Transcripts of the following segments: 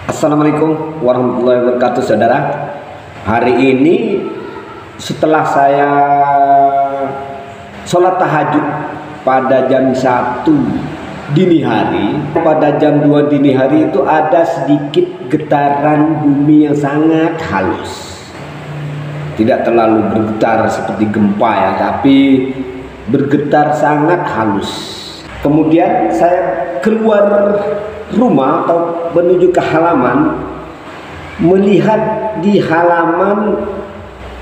Assalamualaikum warahmatullahi wabarakatuh, saudara. Hari ini setelah saya sholat tahajud pada jam 1 dini hari, pada jam 2 dini hari itu ada sedikit getaran bumi yang sangat halus. Tidak terlalu bergetar seperti gempa ya, tapi bergetar sangat halus. Kemudian saya keluar rumah atau menuju ke halaman, melihat di halaman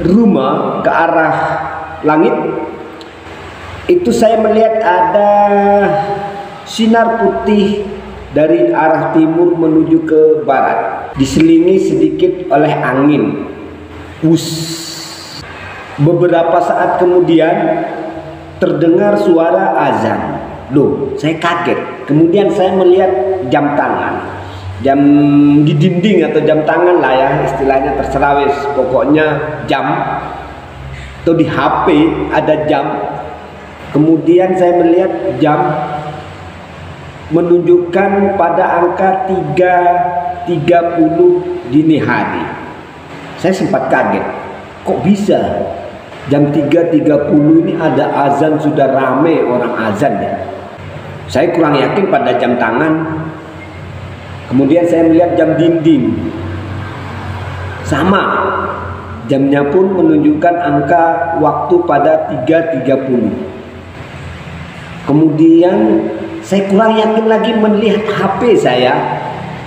rumah ke arah langit itu saya melihat ada sinar putih dari arah timur menuju ke barat, diselingi sedikit oleh angin. Beberapa saat kemudian terdengar suara azan. Loh, saya kaget. Kemudian saya melihat jam tangan, jam di dinding atau jam tangan lah ya, istilahnya terserah wis, pokoknya jam, atau di HP ada jam. Kemudian saya melihat jam menunjukkan pada angka 3.30 dini hari. Saya sempat kaget, kok bisa jam 3.30 ini ada azan, sudah rame orang azan ya. Saya kurang yakin pada jam tangan. Kemudian saya melihat jam dinding, sama, jamnya pun menunjukkan angka waktu pada 3.30. Kemudian saya kurang yakin lagi melihat HP saya.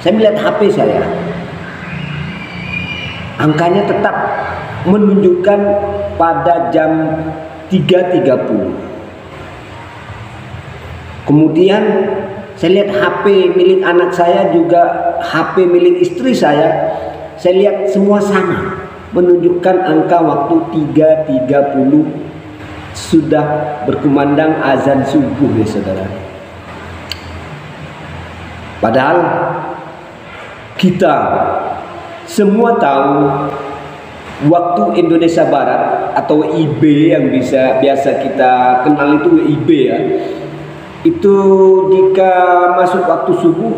Saya melihat HP saya, angkanya tetap menunjukkan pada jam 3.30. Kemudian saya lihat HP milik anak saya, juga HP milik istri saya lihat semua sama, menunjukkan angka waktu 3.30, sudah berkumandang azan subuh ya saudara. Padahal kita semua tahu waktu Indonesia Barat atau IB yang biasa kita kenal itu IB ya. Itu jika masuk waktu subuh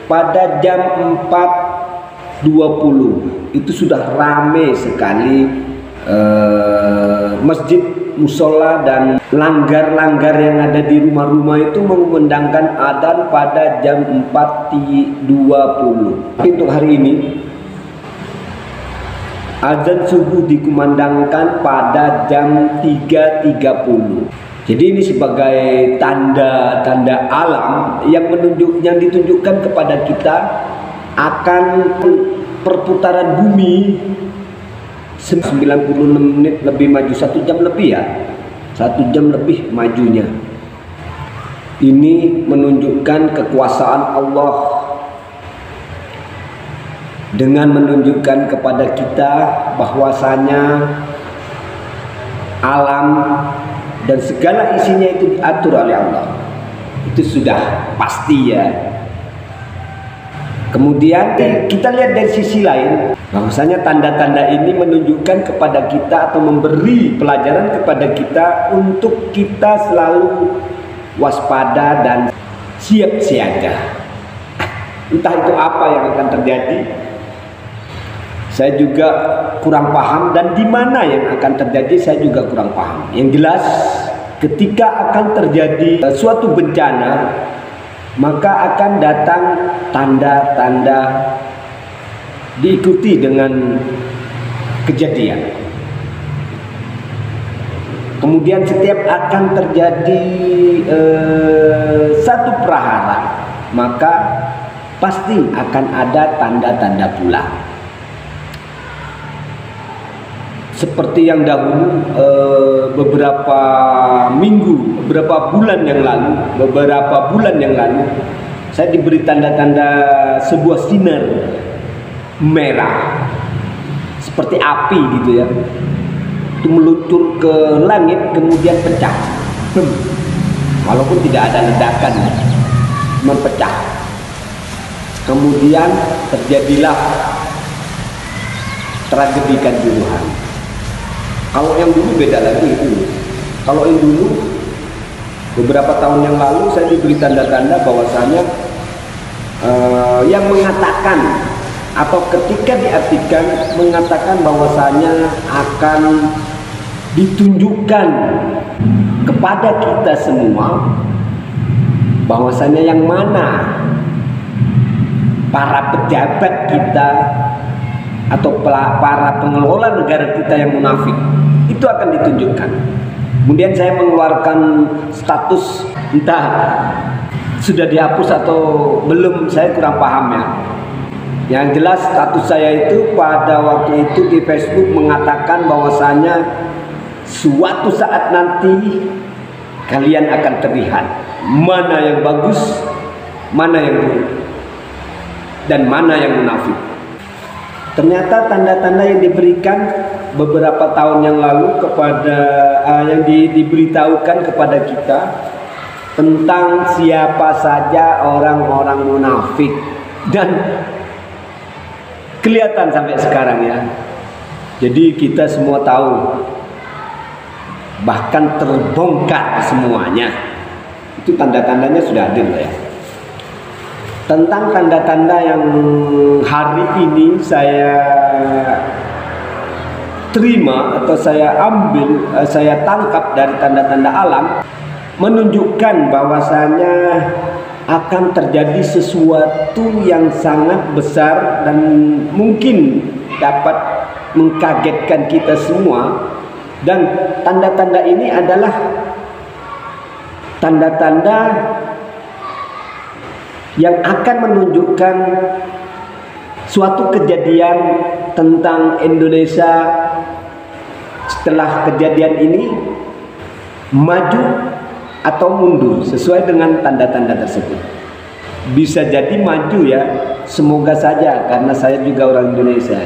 pada jam 4.20 itu sudah ramai sekali masjid, musola dan langgar-langgar yang ada di rumah-rumah itu mengumandangkan adzan pada jam 4.20. Untuk hari ini azan subuh dikumandangkan pada jam 3.30. Jadi ini sebagai tanda-tanda alam yang ditunjukkan kepada kita akan perputaran bumi 96 menit lebih maju, 1 jam lebih ya, 1 jam lebih majunya. Ini menunjukkan kekuasaan Allah dengan menunjukkan kepada kita bahwasanya alam dan segala isinya itu diatur oleh Allah. Itu sudah pasti ya. Kemudian kita lihat dari sisi lain, bahwasanya tanda-tanda ini menunjukkan kepada kita atau memberi pelajaran kepada kita untuk kita selalu waspada dan siap siaga. Entah itu apa yang akan terjadi, saya juga kurang paham, dan di mana yang akan terjadi saya juga kurang paham. Yang jelas ketika akan terjadi suatu bencana, maka akan datang tanda-tanda diikuti dengan kejadian. Kemudian setiap akan terjadi satu prahara, maka pasti akan ada tanda-tanda pula. Seperti yang dahulu beberapa bulan yang lalu saya diberi tanda-tanda sebuah sinar merah seperti api gitu ya, itu meluncur ke langit kemudian pecah. Walaupun tidak ada ledakan, cuma pecah. Kemudian terjadilah tragedi Kanjuruhan. Kalau yang dulu beda lagi itu. Kalau yang dulu beberapa tahun yang lalu saya diberi tanda-tanda bahwasanya yang mengatakan atau ketika diartikan mengatakan bahwasanya akan ditunjukkan kepada kita semua bahwasanya yang mana para pejabat kita atau para pengelola negara kita yang munafik, itu akan ditunjukkan. Kemudian saya mengeluarkan status, entah sudah dihapus atau belum, saya kurang paham ya. Yang jelas status saya itu pada waktu itu di Facebook mengatakan bahwasanya suatu saat nanti kalian akan terlihat mana yang bagus, mana yang buruk, dan mana yang munafik. Ternyata tanda-tanda yang diberikan beberapa tahun yang lalu kepada yang diberitahukan kepada kita tentang siapa saja orang-orang munafik, dan kelihatan sampai sekarang ya. Jadi kita semua tahu, bahkan terbongkar semuanya. Itu tanda-tandanya sudah ada ya. Tentang tanda-tanda yang hari ini saya terima atau saya ambil, saya tangkap dari tanda-tanda alam, menunjukkan bahwasanya akan terjadi sesuatu yang sangat besar dan mungkin dapat mengkagetkan kita semua. Dan tanda-tanda ini adalah tanda-tanda yang akan menunjukkan suatu kejadian tentang Indonesia setelah kejadian ini maju atau mundur sesuai dengan tanda-tanda tersebut. Bisa jadi maju ya, semoga saja, karena saya juga orang Indonesia.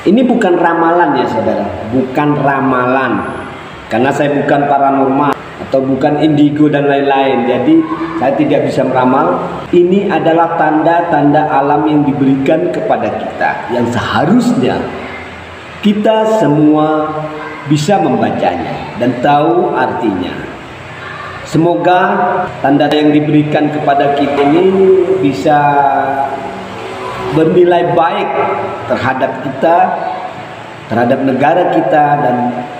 Ini bukan ramalan ya saudara, bukan ramalan, karena saya bukan paranormal atau bukan indigo dan lain-lain, jadi saya tidak bisa meramal. Ini adalah tanda-tanda alam yang diberikan kepada kita, yang seharusnya kita semua bisa membacanya dan tahu artinya. Semoga tanda yang diberikan kepada kita ini bisa bernilai baik terhadap kita, terhadap negara kita, dan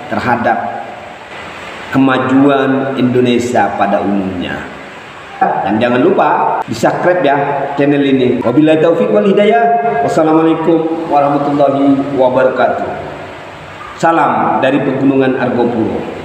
terhadap kemajuan Indonesia pada umumnya. Dan jangan lupa di subscribe ya channel ini. Wabillahi taufiq wal hidayah. Wassalamualaikum warahmatullahi wabarakatuh. Salam dari Pegunungan Argopuro.